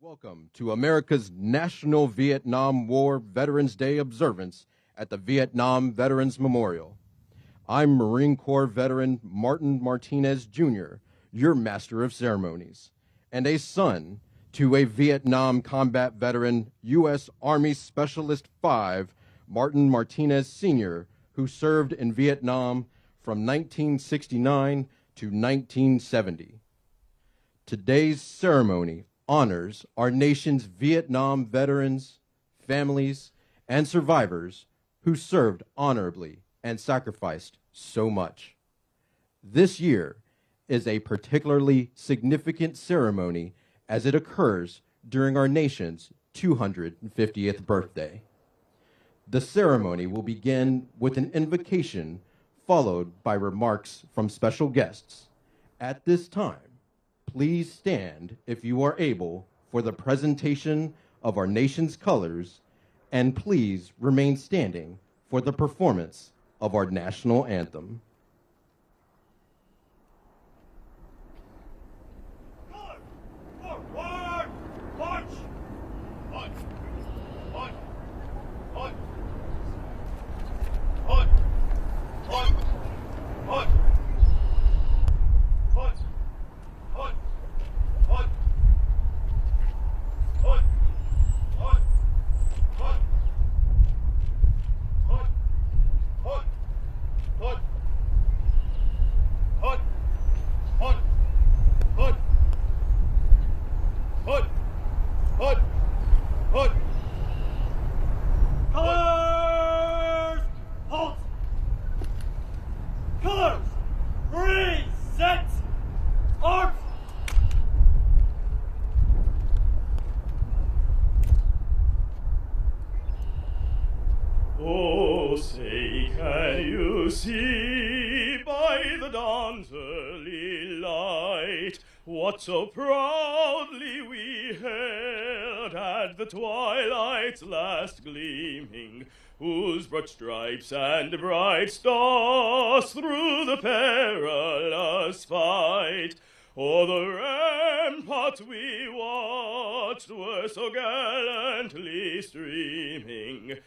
Welcome to America's National Vietnam War Veterans Day observance at the Vietnam Veterans Memorial. I'm Marine Corps veteran Martin Martinez Jr., your Master of Ceremonies, and a son to a Vietnam combat veteran, U.S. Army Specialist 5, Martin Martinez Sr., who served in Vietnam from 1969 to 1970. Today's ceremony honors our nation's Vietnam veterans, families, and survivors who served honorably and sacrificed so much. This year is a particularly significant ceremony as it occurs during our nation's 250th birthday. The ceremony will begin with an invocation followed by remarks from special guests. At this time, please stand if you are able for the presentation of our nation's colors, and please remain standing for the performance of our national anthem. Oh, say, can you see by the dawn's early light what so proudly we hailed at the twilight's last gleaming, whose broad stripes and bright stars through the perilous fight o'er the ramparts we watched were so gallantly streaming,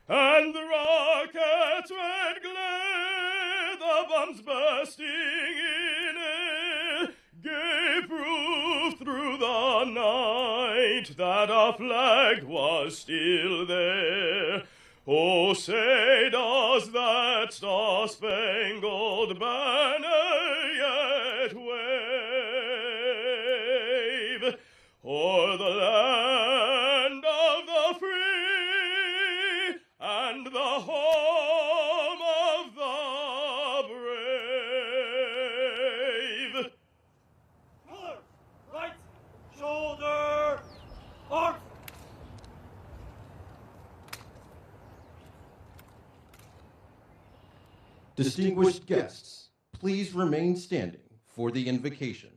and the rocket's red glare, the bombs bursting in air, gave proof through the night that our flag was still there. Oh, say, does that star-spangled banner yet wave o'er the land of the free and the home of the brave? Colors, right shoulder, arms. Distinguished guests, please remain standing for the invocation.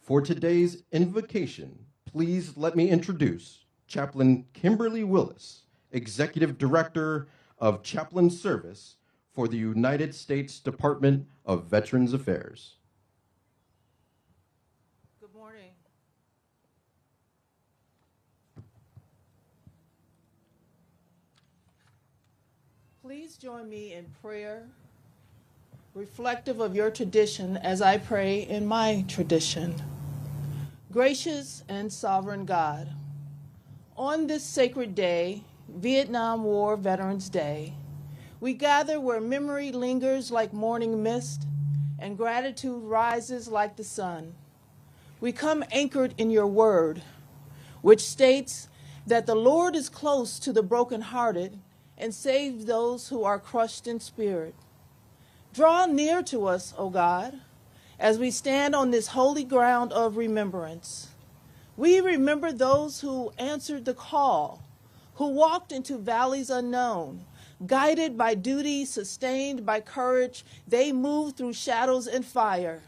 For today's invocation, please let me introduce Chaplain Kimberly Willis, Executive Director of Chaplain Service for the United States Department of Veterans Affairs. Good morning. Please join me in prayer, reflective of your tradition as I pray in my tradition. Gracious and sovereign God, on this sacred day, Vietnam War Veterans Day, we gather where memory lingers like morning mist and gratitude rises like the sun. We come anchored in your word, which states that the Lord is close to the brokenhearted and saves those who are crushed in spirit. Draw near to us, O God, as we stand on this holy ground of remembrance. We remember those who answered the call, who walked into valleys unknown. Guided by duty, sustained by courage, they moved through shadows and fire,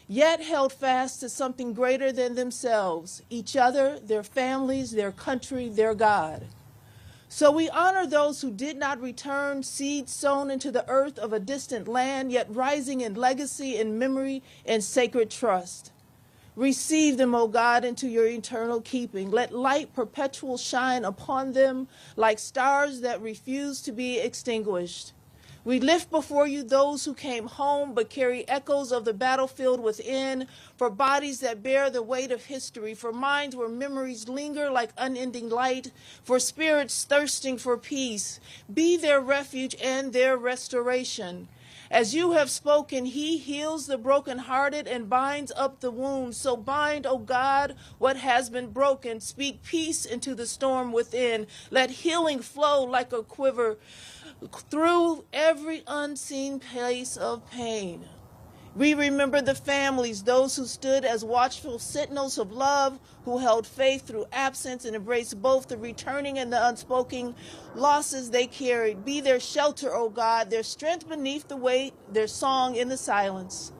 yet held fast to something greater than themselves, each other, their families, their country, their God. So we honor those who did not return, seeds sown into the earth of a distant land, yet rising in legacy, in memory, and sacred trust. Receive them, O God, into your eternal keeping. Let light perpetual shine upon them like stars that refuse to be extinguished. We lift before you those who came home but carry echoes of the battlefield within, for bodies that bear the weight of history, for minds where memories linger like unending light, for spirits thirsting for peace. Be their refuge and their restoration. As you have spoken, he heals the brokenhearted and binds up the wounds. So bind, O God, what has been broken. Speak peace into the storm within. Let healing flow like a quiver through every unseen place of pain. We remember the families, those who stood as watchful sentinels of love, who held faith through absence and embraced both the returning and the unspoken losses they carried. Be their shelter, O God, their strength beneath the weight, their song in the silence.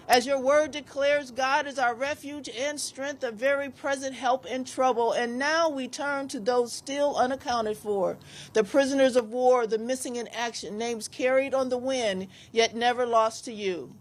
As your word declares, God is our refuge and strength, a very present help in trouble. And now we turn to those still unaccounted for, the prisoners of war, the missing in action, names carried on the wind, yet never lost to you.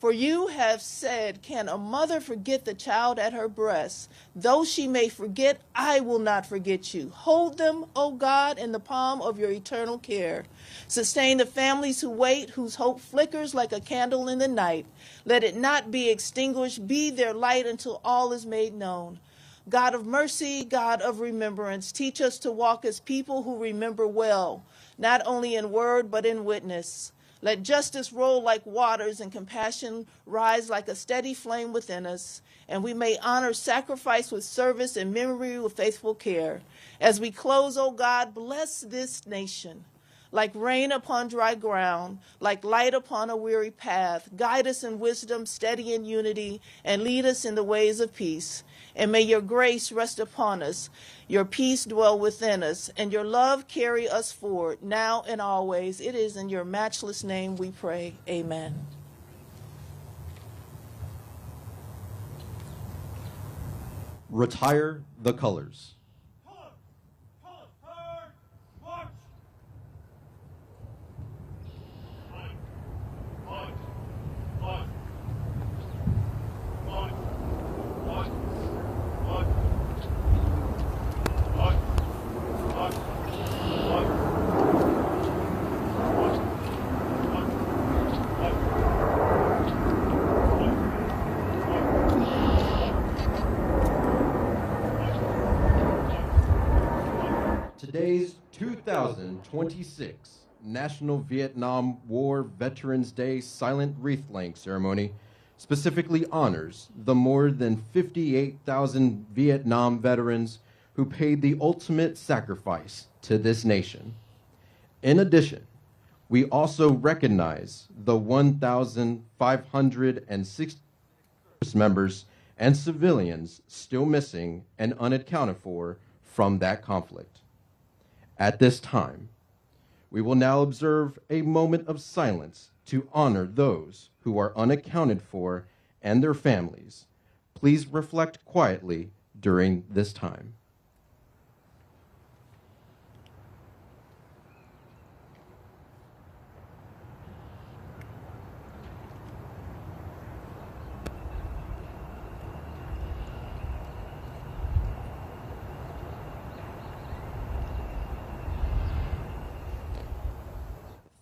For you have said, can a mother forget the child at her breast? Though she may forget, I will not forget you. Hold them, O God, in the palm of your eternal care. Sustain the families who wait, whose hope flickers like a candle in the night. Let it not be extinguished. Be their light until all is made known. God of mercy, God of remembrance, teach us to walk as people who remember well, not only in word but in witness. Let justice roll like waters and compassion rise like a steady flame within us, and we may honor sacrifice with service and memory with faithful care. As we close, O God, bless this nation. Like rain upon dry ground, like light upon a weary path, guide us in wisdom, steady in unity, and lead us in the ways of peace. And may your grace rest upon us, your peace dwell within us, and your love carry us forward, now and always. It is in your matchless name we pray. Amen. Retire the colors. Today's 2026 National Vietnam War Veterans Day Silent Wreath Laying Ceremony specifically honors the more than 58,000 Vietnam veterans who paid the ultimate sacrifice to this nation. In addition, we also recognize the 1,560 service members and civilians still missing and unaccounted for from that conflict. At this time, we will now observe a moment of silence to honor those who are unaccounted for and their families. Please reflect quietly during this time.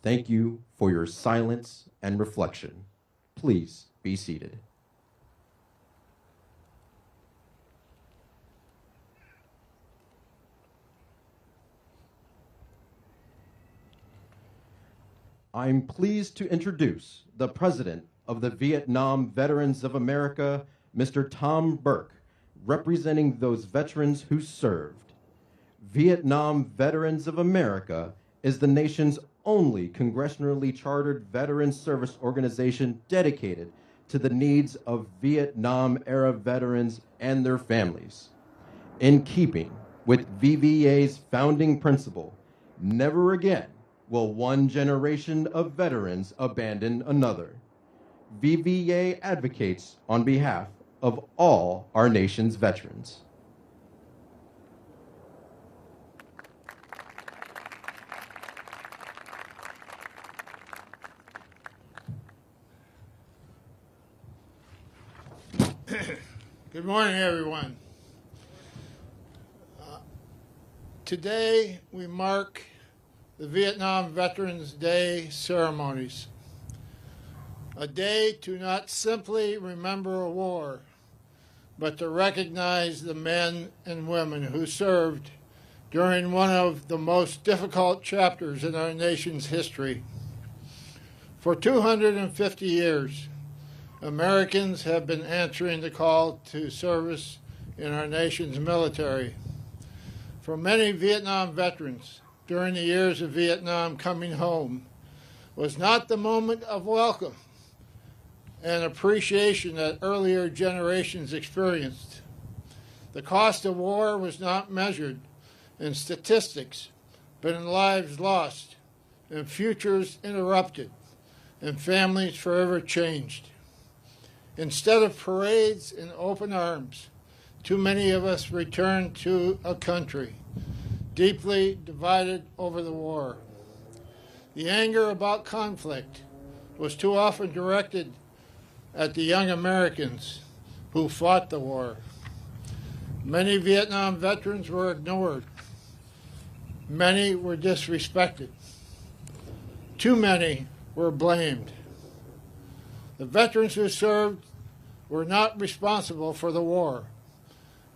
Thank you for your silence and reflection. Please be seated. I'm pleased to introduce the President of the Vietnam Veterans of America, Mr. Tom Burke, representing those veterans who served. Vietnam Veterans of America is the nation's only congressionally chartered veteran service organization dedicated to the needs of Vietnam-era veterans and their families. In keeping with VVA's founding principle, never again will one generation of veterans abandon another. VVA advocates on behalf of all our nation's veterans. Good morning, everyone. Today we mark the Vietnam Veterans Day ceremonies, a day to not simply remember a war, but to recognize the men and women who served during one of the most difficult chapters in our nation's history. For 250 years, Americans have been answering the call to service in our nation's military. For many Vietnam veterans, during the years of Vietnam, coming home was not the moment of welcome and appreciation that earlier generations experienced. The cost of war was not measured in statistics, but in lives lost, and futures interrupted, and families forever changed. Instead of parades and open arms, too many of us returned to a country deeply divided over the war. The anger about conflict was too often directed at the young Americans who fought the war. Many Vietnam veterans were ignored. Many were disrespected. Too many were blamed. The veterans who served were not responsible for the war,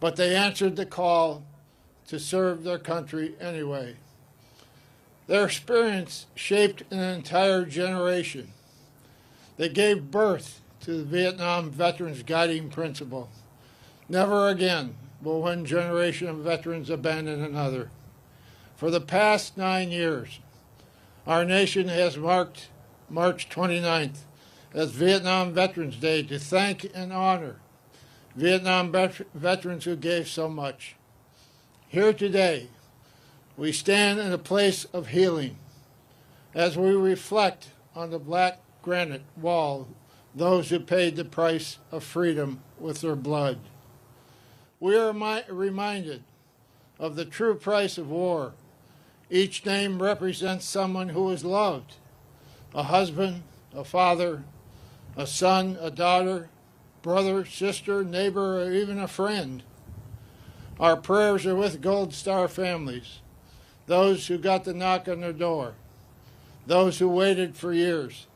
but they answered the call to serve their country anyway. Their experience shaped an entire generation. They gave birth to the Vietnam veterans' guiding principle. Never again will one generation of veterans abandon another. For the past 9 years, our nation has marked March 29th as Vietnam Veterans Day to thank and honor Vietnam veterans who gave so much. Here today, we stand in a place of healing as we reflect on the black granite wall those who paid the price of freedom with their blood. We are reminded of the true price of war. Each name represents someone who is loved, a husband, a father, a son, a daughter, brother, sister, neighbor, or even a friend. Our prayers are with Gold Star families, those who got the knock on their door, those who waited for years,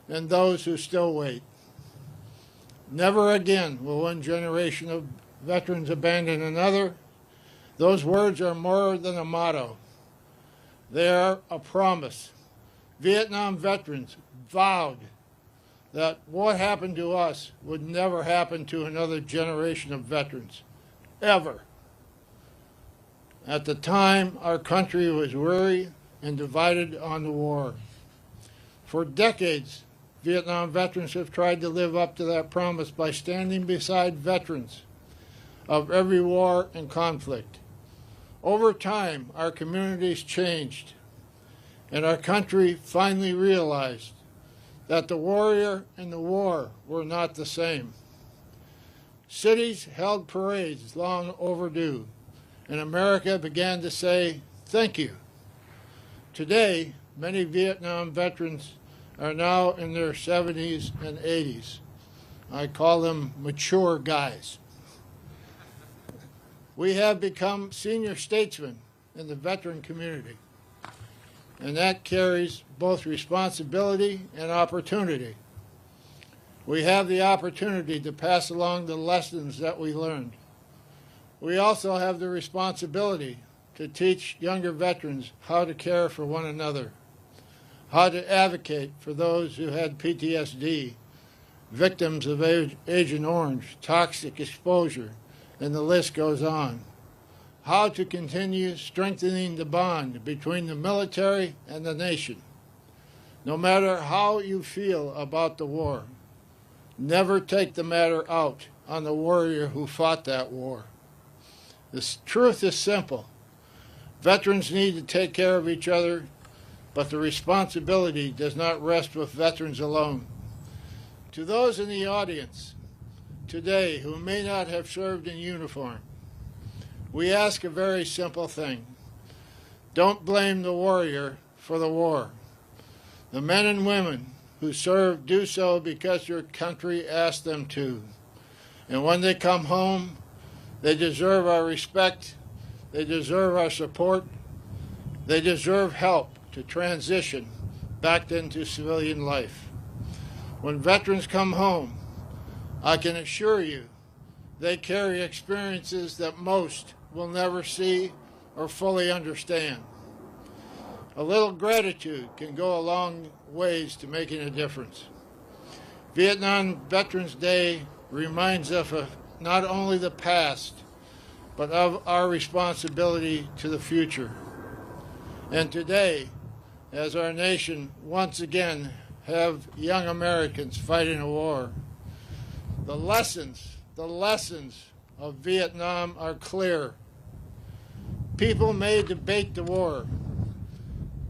and those who still wait. Never again will one generation of veterans abandon another. Those words are more than a motto. They are a promise. Vietnam veterans vowed that what happened to us would never happen to another generation of veterans, ever. At the time, our country was weary and divided on the war. For decades, Vietnam veterans have tried to live up to that promise by standing beside veterans of every war and conflict. Over time, our communities changed, and our country finally realized that the warrior and the war were not the same. Cities held parades long overdue, and America began to say, thank you. Today, many Vietnam veterans are now in their 70s and 80s. I call them mature guys. We have become senior statesmen in the veteran community, and that carries both responsibility and opportunity. We have the opportunity to pass along the lessons that we learned. We also have the responsibility to teach younger veterans how to care for one another, how to advocate for those who had PTSD, victims of Agent Orange, toxic exposure, and the list goes on. How to continue strengthening the bond between the military and the nation. No matter how you feel about the war, never take the matter out on the warrior who fought that war. The truth is simple. Veterans need to take care of each other, but the responsibility does not rest with veterans alone. To those in the audience today who may not have served in uniform, we ask a very simple thing. Don't blame the warrior for the war. The men and women who serve do so because your country asked them to. And when they come home, they deserve our respect, they deserve our support, they deserve help to transition back into civilian life. When veterans come home, I can assure you they carry experiences that most will never see or fully understand. A little gratitude can go a long ways to making a difference. Vietnam Veterans Day reminds us of not only the past, but of our responsibility to the future. And today, as our nation once again have young Americans fighting a war, the lessons of Vietnam are clear. People may debate the war,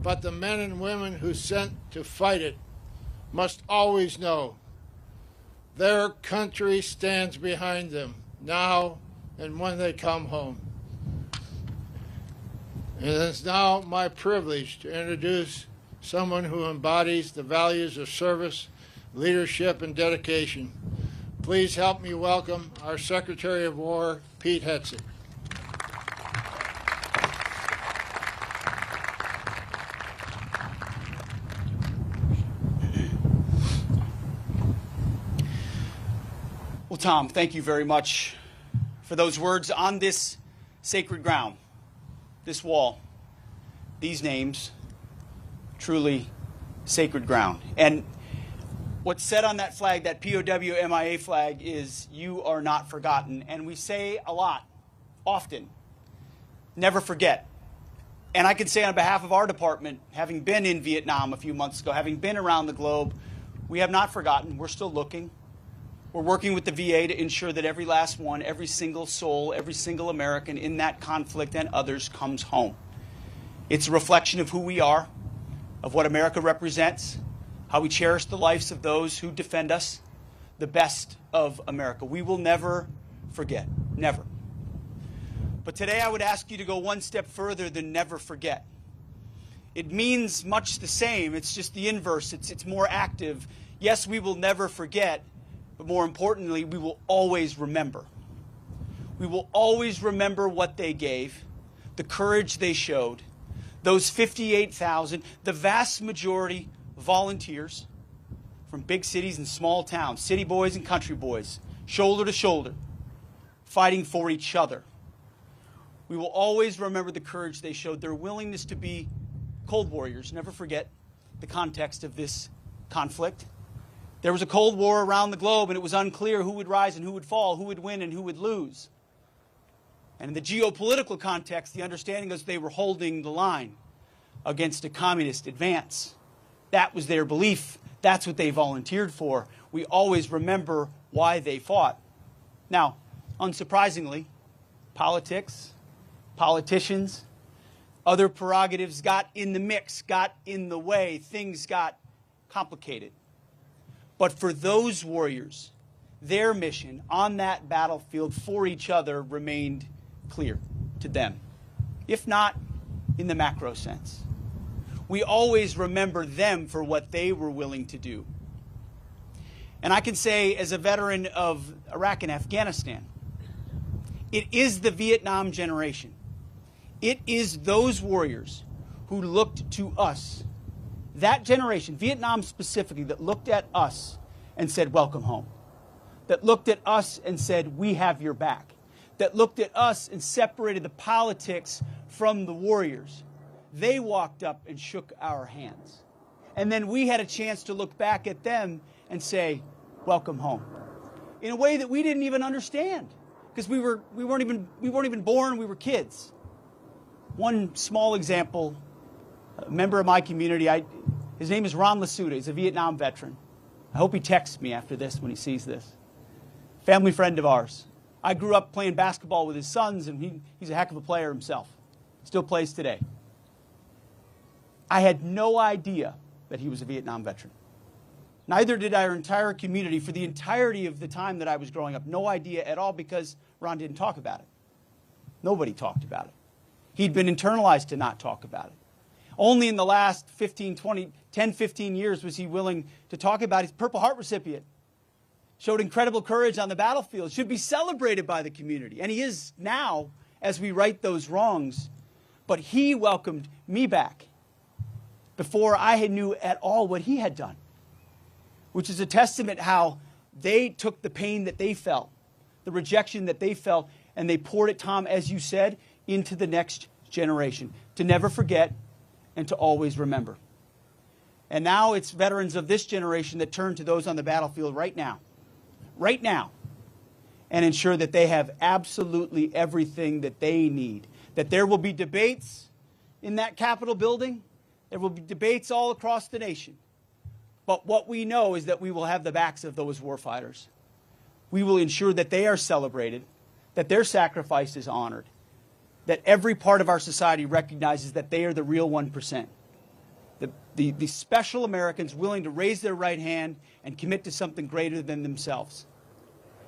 but the men and women who sent to fight it must always know their country stands behind them now and when they come home. And it's now my privilege to introduce someone who embodies the values of service, leadership, and dedication. Please help me welcome our Secretary of War, Pete Hegseth. Well, Tom, thank you very much for those words on this sacred ground, this wall, these names, truly sacred ground. And what's said on that flag, that POW MIA flag, is "You are not forgotten." And we say a lot, often, never forget. And I can say on behalf of our department, having been in Vietnam a few months ago, having been around the globe, we have not forgotten. We're still looking. We're working with the VA to ensure that every last one, every single soul, every single American in that conflict and others comes home. It's a reflection of who we are, of what America represents, how we cherish the lives of those who defend us, the best of America. We will never forget, never. But today I would ask you to go one step further than never forget. It means much the same. It's just the inverse. It's more active. Yes, we will never forget, but more importantly, we will always remember. We will always remember what they gave, the courage they showed, those 58,000, the vast majority volunteers from big cities and small towns, city boys and country boys, shoulder to shoulder, fighting for each other. We will always remember the courage they showed, their willingness to be Cold Warriors. Never forget the context of this conflict. There was a Cold War around the globe, and it was unclear who would rise and who would fall, who would win and who would lose. And in the geopolitical context, the understanding was they were holding the line against a communist advance. That was their belief. That's what they volunteered for. We always remember why they fought. Now, unsurprisingly, politics, politicians, other prerogatives got in the mix, got in the way. Things got complicated. But for those warriors, their mission on that battlefield for each other remained clear to them, if not in the macro sense. We always remember them for what they were willing to do. And I can say, as a veteran of Iraq and Afghanistan, it is the Vietnam generation. It is those warriors who looked to us, that generation, Vietnam specifically, that looked at us and said, welcome home. That looked at us and said, we have your back. That looked at us and separated the politics from the warriors. They walked up and shook our hands. And then we had a chance to look back at them and say, welcome home. In a way that we didn't even understand, because we weren't even born, we were kids. One small example, a member of my community, his name is Ron Lasuda. He's a Vietnam veteran. I hope he texts me after this when he sees this. Family friend of ours. I grew up playing basketball with his sons, and he's a heck of a player himself. Still plays today. I had no idea that he was a Vietnam veteran. Neither did our entire community for the entirety of the time that I was growing up. No idea at all, because Ron didn't talk about it. Nobody talked about it. He'd been internalized to not talk about it. Only in the last 10, 15 years was he willing to talk about his Purple Heart recipient. showed incredible courage on the battlefield, should be celebrated by the community. And he is now, as we right those wrongs. But he welcomed me back before I knew at all what he had done, which is a testament how they took the pain that they felt, the rejection that they felt, and they poured it, Tom, as you said, into the next generation, to never forget and to always remember. And now it's veterans of this generation that turn to those on the battlefield right now, and ensure that they have absolutely everything that they need. That there will be debates in that Capitol building. There will be debates all across the nation. But what we know is that we will have the backs of those warfighters. We will ensure that they are celebrated, that their sacrifice is honored, that every part of our society recognizes that they are the real 1%. The special Americans willing to raise their right hand and commit to something greater than themselves.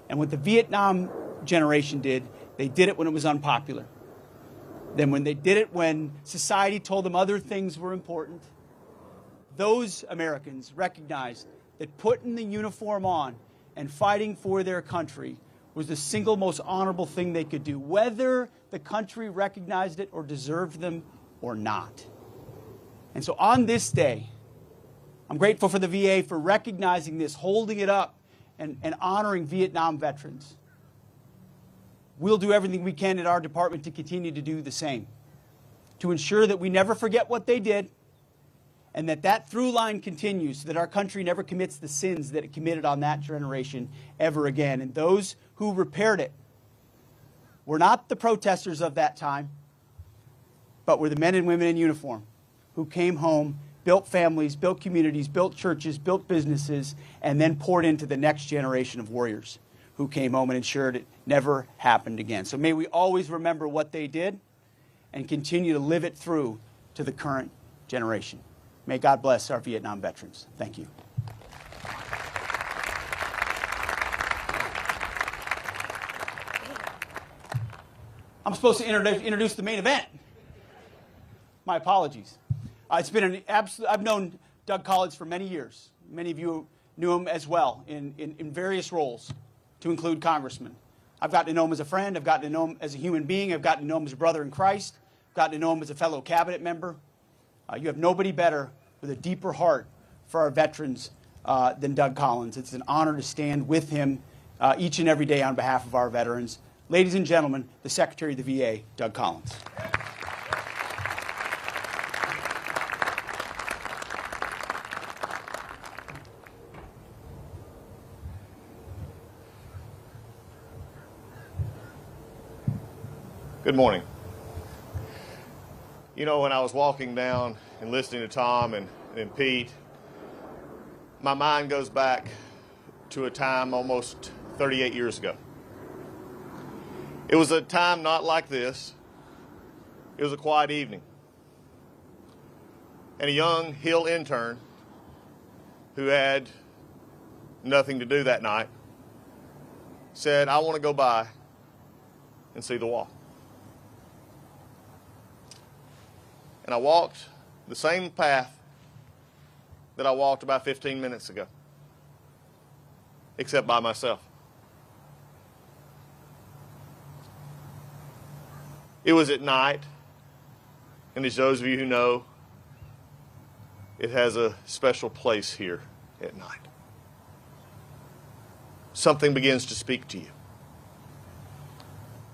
And what the Vietnam generation did, they did it when it was unpopular. Then when they did it when society told them other things were important, those Americans recognized that putting the uniform on and fighting for their country was the single most honorable thing they could do, whether the country recognized it or deserved them or not. And so on this day, I'm grateful for the VA for recognizing this, holding it up, and honoring Vietnam veterans. We'll do everything we can in our department to continue to do the same, to ensure that we never forget what they did, and that through line continues so that our country never commits the sins that it committed on that generation ever again. And those who repaired it were not the protesters of that time, but were the men and women in uniform who came home, built families, built communities, built churches, built businesses, and then poured into the next generation of warriors who came home and ensured it never happened again. So may we always remember what they did and continue to live it through to the current generation. May God bless our Vietnam veterans. Thank you. I'm supposed to introduce the main event. My apologies. It's been an absolute, I've known Doug Collins for many years. Many of you knew him as well in various roles, to include congressman. I've gotten to know him as a friend. I've gotten to know him as a human being. I've gotten to know him as a brother in Christ. I've gotten to know him as a fellow cabinet member. You have nobody better with a deeper heart for our veterans than Doug Collins. It's an honor to stand with him each and every day on behalf of our veterans. Ladies and gentlemen, the Secretary of the VA, Doug Collins. Good morning. You know, when I was walking down and listening to Tom and Pete, my mind goes back to a time almost 38 years ago. It was a time not like this. It was a quiet evening. And a young Hill intern who had nothing to do that night said, I want to go by and see the wall. And I walked the same path that I walked about 15 minutes ago, except by myself. It was at night, and as those of you who know, it has a special place here at night. Something begins to speak to you.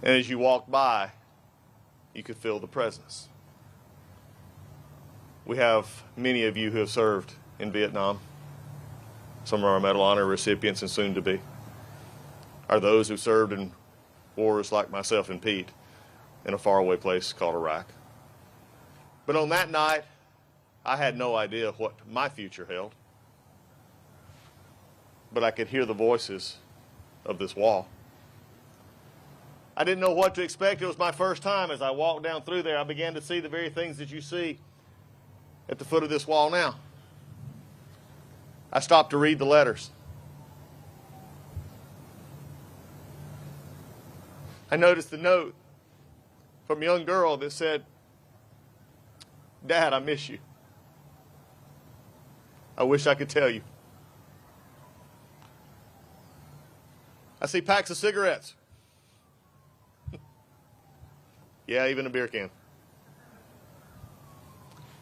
And as you walk by, you could feel the presence. We have many of you who have served in Vietnam. Some of our Medal of Honor recipients and soon to be are those who served in wars like myself and Pete in a faraway place called Iraq. But on that night, I had no idea what my future held. But I could hear the voices of this wall. I didn't know what to expect. It was my first time. As I walked down through there, I began to see the very things that you see at the foot of this wall now. I stopped to read the letters. I noticed the note from a young girl that said, Dad, I miss you. I wish I could tell you. I see packs of cigarettes. Yeah, even a beer can.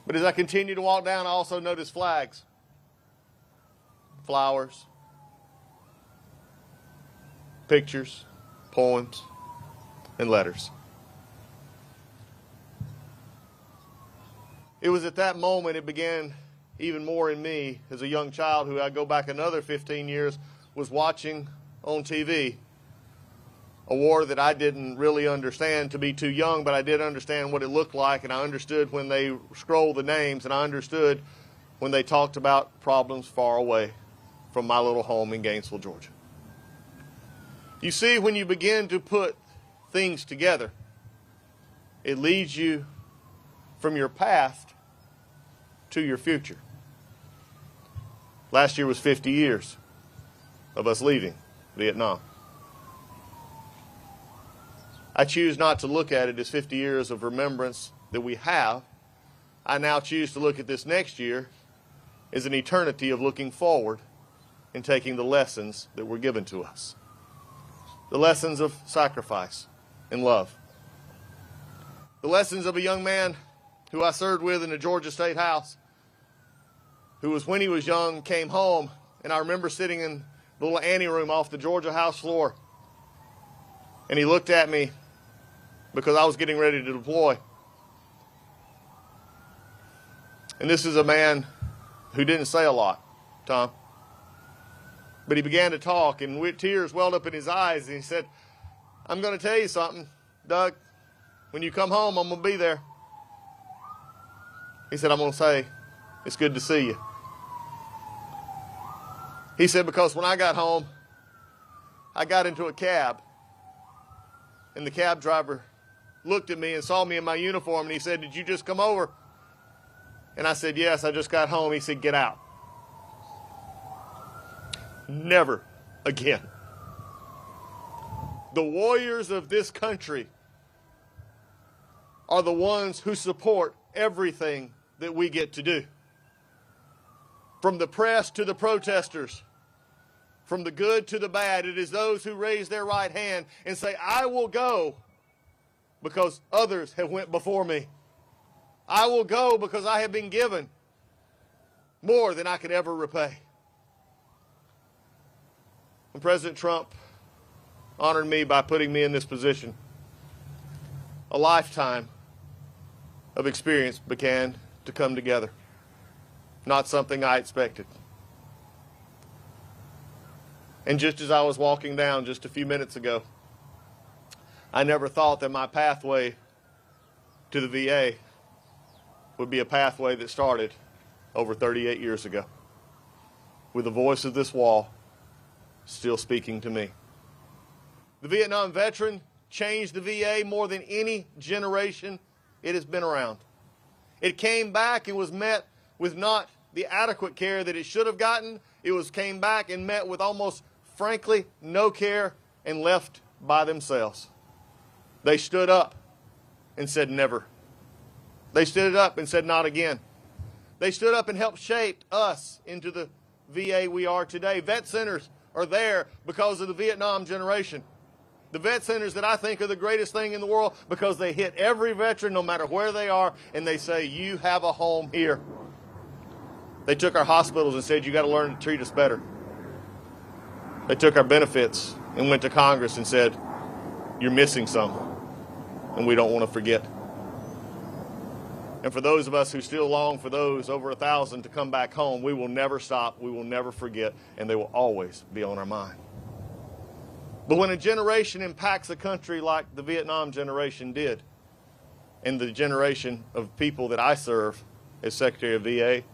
But as I continue to walk down, I also notice flags, flowers, pictures, poems, and letters. It was at that moment it began even more in me as a young child who I go back another 15 years was watching on TV a war that I didn't really understand to be too young, but I did understand what it looked like, and I understood when they scrolled the names, and I understood when they talked about problems far away from my little home in Gainesville, Georgia. You see, when you begin to put things together, it leads you from your past to your future. Last year was 50 years of us leaving Vietnam. I choose not to look at it as 50 years of remembrance that we have. I now choose to look at this next year as an eternity of looking forward and taking the lessons that were given to us. The lessons of sacrifice and love. The lessons of a young man who I served with in the Georgia State House, who was, when he was young, came home, and I remember sitting in the little anteroom off the Georgia House floor, and he looked at me because I was getting ready to deploy. And this is a man who didn't say a lot, Tom. But he began to talk, and tears welled up in his eyes, and he said, "I'm going to tell you something, Doug. When you come home, I'm going to be there." He said, "I'm going to say, it's good to see you." He said, because when I got home, I got into a cab, and the cab driver looked at me and saw me in my uniform, and he said, "Did you just come over?" And I said, "Yes, I just got home." He said, "Get out." Never again. The warriors of this country are the ones who support everything that we get to do. From the press to the protesters, from the good to the bad, it is those who raise their right hand and say, "I will go because others have went before me. I will go because I have been given more than I could ever repay." When President Trump honored me by putting me in this position, a lifetime of experience began to come together. Not something I expected. And just as I was walking down just a few minutes ago, I never thought that my pathway to the VA would be a pathway that started over 38 years ago, with the voice of this wall still speaking to me. The Vietnam veteran changed the VA more than any generation it has been around. It came back and was met with not the adequate care that it should have gotten. It came back and met with almost, frankly, no care and left by themselves. They stood up and said never. They stood up and said not again. They stood up and helped shape us into the VA we are today. Vet centers are there because of the Vietnam generation. The vet centers that I think are the greatest thing in the world because they hit every veteran no matter where they are, and they say, "You have a home here." They took our hospitals and said, "You got to learn to treat us better." They took our benefits and went to Congress and said, "You're missing some, and we don't want to forget." And for those of us who still long for those over 1,000 to come back home, we will never stop, we will never forget, and they will always be on our mind. But when a generation impacts a country like the Vietnam generation did, and the generation of people that I serve as Secretary of VA,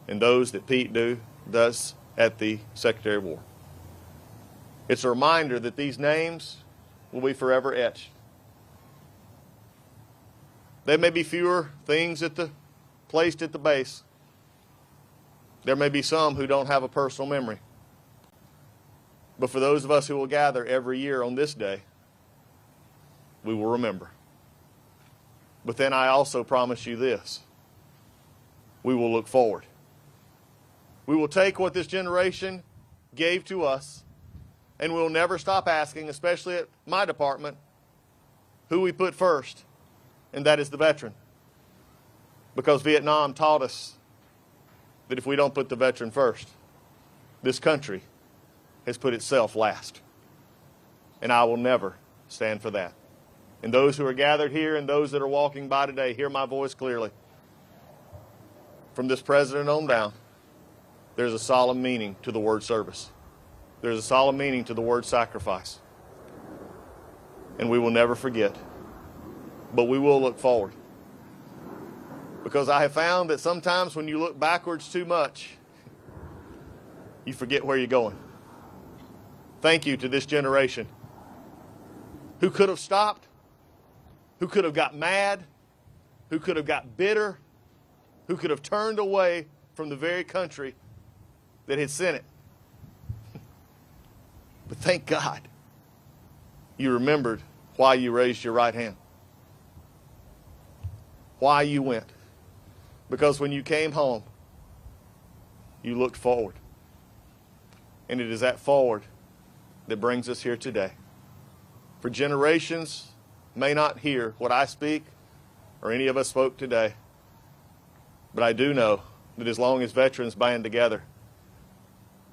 and those that Pete does at the Secretary of War, it's a reminder that these names will be forever etched. There may be fewer things placed at the base. There may be some who don't have a personal memory. But for those of us who will gather every year on this day, we will remember. But then I also promise you this: we will look forward. We will take what this generation gave to us and we'll never stop asking, especially at my department, who we put first, and that is the veteran. Because Vietnam taught us that if we don't put the veteran first, this country has put itself last. And I will never stand for that. And those who are gathered here and those that are walking by today, hear my voice clearly. From this president on down, there's a solemn meaning to the word service. There's a solemn meaning to the word sacrifice. And we will never forget. But we will look forward. Because I have found that sometimes when you look backwards too much, you forget where you're going. Thank you to this generation who could have stopped, who could have got mad, who could have got bitter, who could have turned away from the very country that had sent it. But thank God you remembered why you raised your right hand, why you went. Because when you came home, you looked forward. And it is that forward that brings us here today. For generations may not hear what I speak or any of us spoke today, but I do know that as long as veterans band together,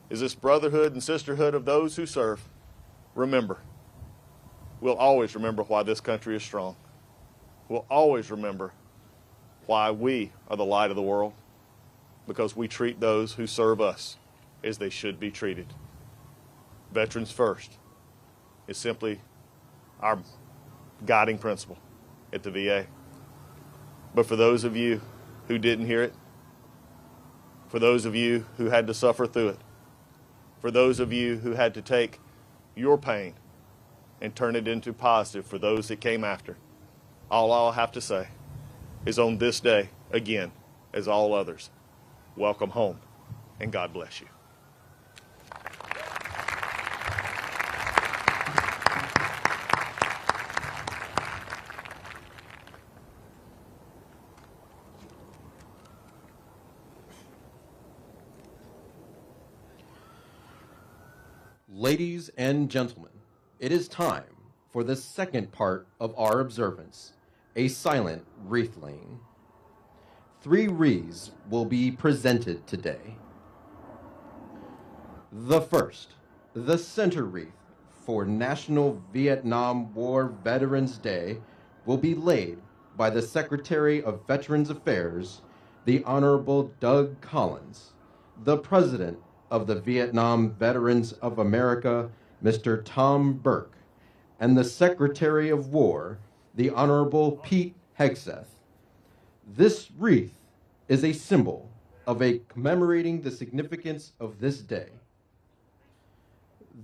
is this brotherhood and sisterhood of those who serve, remember, we'll always remember why this country is strong. We'll always remember why we are the light of the world, because we treat those who serve us as they should be treated. Veterans first is simply our guiding principle at the VA. But for those of you who didn't hear it, for those of you who had to suffer through it, for those of you who had to take your pain and turn it into positive for those that came after, all I'll have to say is on this day, again, as all others, welcome home, and God bless you. Ladies and gentlemen, it is time for the second part of our observance, a silent wreath laying. 3 wreaths will be presented today. The first, the center wreath for National Vietnam War Veterans Day, will be laid by the Secretary of Veterans Affairs, the Honorable Doug Collins, the President of the Vietnam Veterans of America, Mr. Tom Burke, and the Secretary of War, the Honorable Pete Hegseth. This wreath is a symbol of commemorating the significance of this day.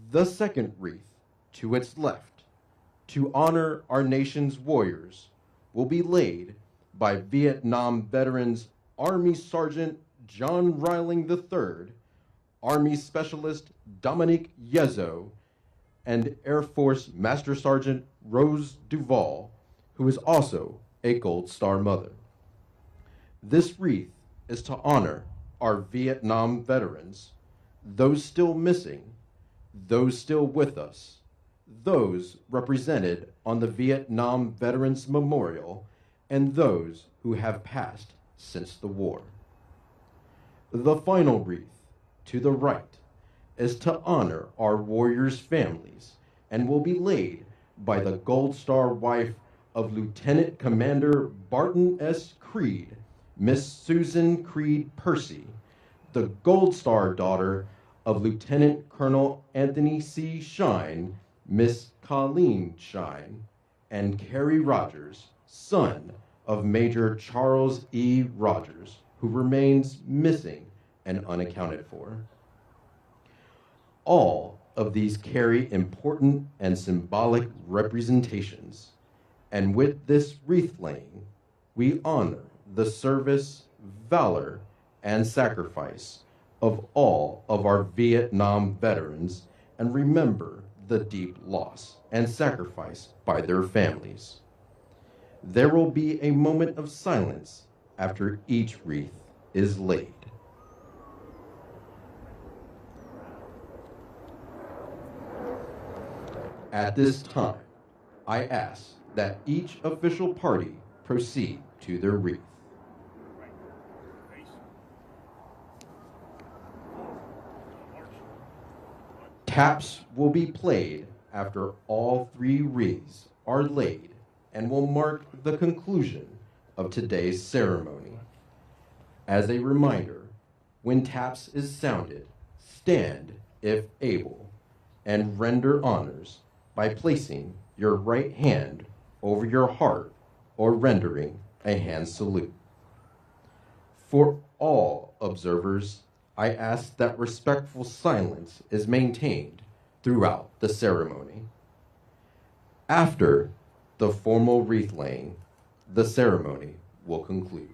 The second wreath, to its left, to honor our nation's warriors, will be laid by Vietnam veterans Army Sergeant John Reiling III, Army Specialist Dominique Yezo, and Air Force Master Sergeant Rose Duval, who is also a Gold Star mother. This wreath is to honor our Vietnam veterans, those still missing, those still with us, those represented on the Vietnam Veterans Memorial, and those who have passed since the war. The final wreath, to the right, is to honor our warriors' families and will be laid by the Gold Star wife of Lieutenant Commander Barton S. Creed, Miss Susan Creed Percy, the Gold Star daughter of Lieutenant Colonel Anthony C. Shine, Miss Colleen Shine, and Carrie Rogers, son of Major Charles E. Rogers, who remains missing and unaccounted for. All of these carry important and symbolic representations, and with this wreath laying, we honor the service, valor, and sacrifice of all of our Vietnam veterans and remember the deep loss and sacrifice by their families. There will be a moment of silence after each wreath is laid. At this time, I ask that each official party proceed to their wreath. Taps will be played after all 3 wreaths are laid and will mark the conclusion of today's ceremony. As a reminder, when taps is sounded, stand if able, and render honors by placing your right hand over your heart or rendering a hand salute. For all observers, I ask that respectful silence is maintained throughout the ceremony. After the formal wreath laying, the ceremony will conclude.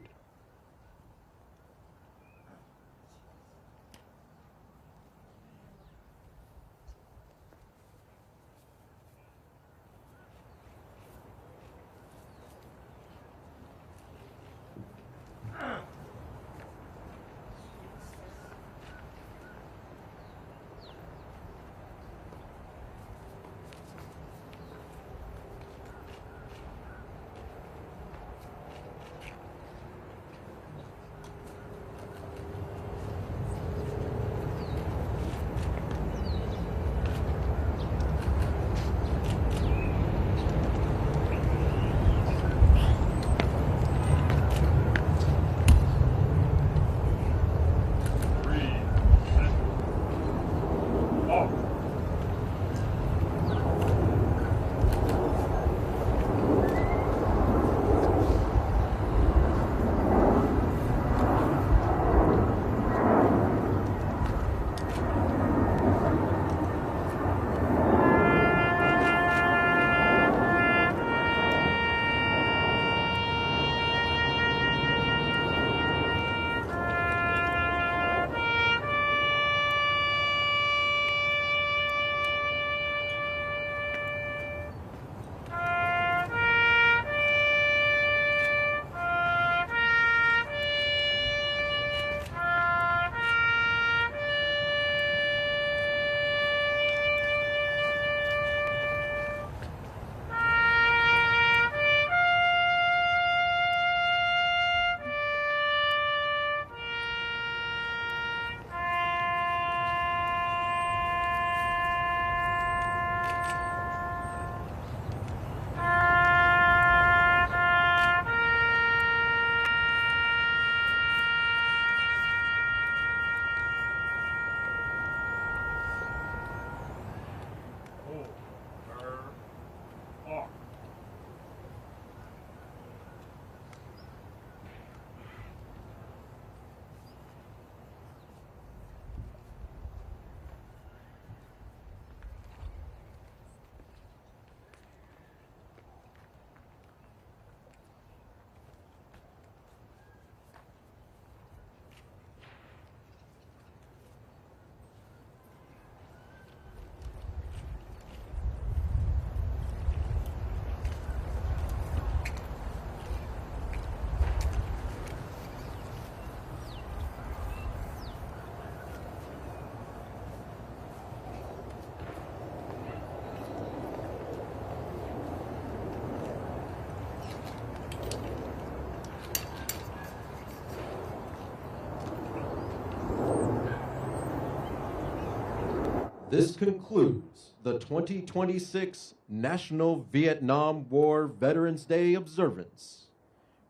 This concludes the 2026 National Vietnam War Veterans Day observance.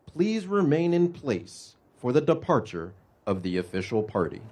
Please remain in place for the departure of the official party.